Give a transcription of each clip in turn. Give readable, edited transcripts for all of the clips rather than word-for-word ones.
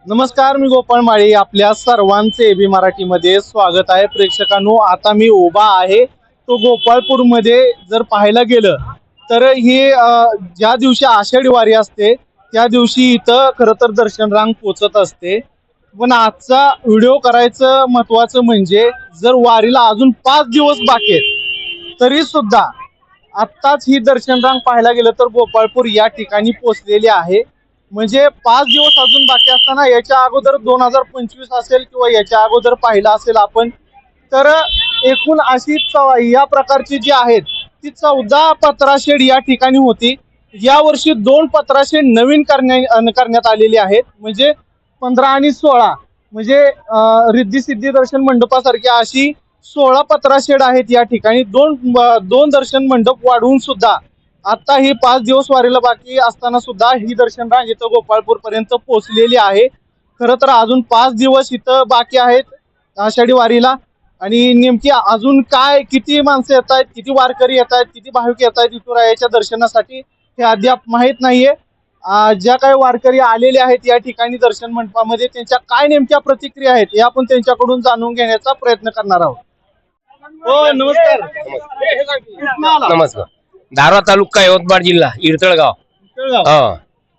नमस्कार, मी गोपाळ माळी. आपल्या सर्वांचे एबी मराठीमध्ये स्वागत आहे. प्रेक्षकांनो, आता मी उभा आहे तो गोपाळपूरमध्ये. जर पाहायला गेलं तर ही ज्या दिवशी आषाढी वारी असते त्या दिवशी इथं खरं तर दर्शन रांग पोचत असते. पण आजचा व्हिडिओ करायचं महत्वाचं म्हणजे जर वारीला अजून 5 दिवस बाकी आहेत तरी सुद्धा आत्ताच ही दर्शन रांग पाहायला गेलं तर गोपाळपूर या ठिकाणी पोचलेली आहे. म्हणजे 5 दिवस अजून बाकी असताना याच्या अगोदर 2025 असेल किंवा याच्या अगोदर पाहिलं असेल आपण, तर एकूण अशी या प्रकारची जी आहेत ती 14 पत्राशेड या ठिकाणी होती. या वर्षी 2 पत्राशेड नवीन करण्यात आलेली आहेत. म्हणजे 15 आणि 16 म्हणजे रिद्धी सिद्धी दर्शन मंडपासारख्या अशी 16 पत्राशेड आहेत या ठिकाणी. दोन दर्शन मंडप वाढवून सुद्धा आता ही 5 दिवस वारीला बाकी असताना सुद्धा ही दर्शन रांग इथं गोपाळपूर पर्यंत पोहोचलेली आहे. खरं तर अजून 5 दिवस इथं बाकी आहेत आषाढी वारीला. आणि नेमकी अजून काय, किती माणसं येत आहेत, किती वारकरी येत आहेत, किती भाविक येत आहेत विठुरायाच्या दर्शनासाठी हे अद्याप माहीत नाहीये. ज्या काही वारकरी आलेले आहेत या ठिकाणी दर्शन मंडपामध्ये, त्यांच्या काय नेमक्या प्रतिक्रिया आहेत हे आपण त्यांच्याकडून जाणून घेण्याचा प्रयत्न करणार आहोत. हो, नमस्कार. नमस्कार. धारवा तालुका यवतमाळ जिल्हा इरतळगाव. हो,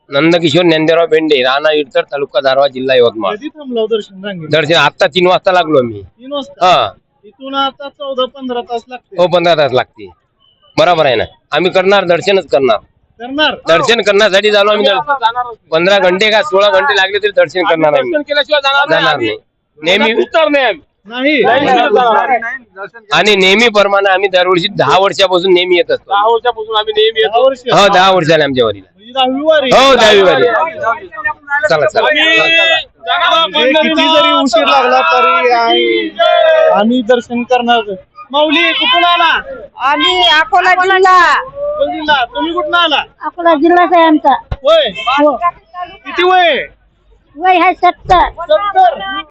नंदकिशोर ज्ञानदेवराव भेंडे, राणा इरतळ तालुका धारवा जिल्हा यवतमाळ. कधी थांबलो दर्शन रांगेत? दर्शन आता 3 वाजता लागलो मी. 3 वाजता. हा, इथून आता 14-15 तास लागते. हो 15 तास लागते. बरोबर आहे ना. आम्ही करणार, दर्शनच करणार. करणार. दर्शन करण्यासाठी झालो आम्ही. 15 घंटे का 16 घंटे लागले तरी दर्शन करणार आहे. दर्शन केल्याशिवाय जाणार नाही. नेहमी नाही. आणि नेहमी प्रमाणे आम्ही दरवर्षी 10 वर्षापासून नेहमी येत असतो. 10 वर्षापासून आम्ही नेहमी 10 येतो. वर्ष. हो 10 वर्ष झाले आमच्या वारीला. म्हणजे 10वी वारी. हो 10वी वारी. चला चला. म्हणजे किती जरी उशीर लागला तरी आम्ही दर्शन करणार. माऊली, कुठून आला? आम्ही अकोला जिल्हा. जिल्हा. तुम्ही कुठून आला? अकोला जिल्हाच आहे आमचा. होय. हो. किती वय? वय आहे 70. 70.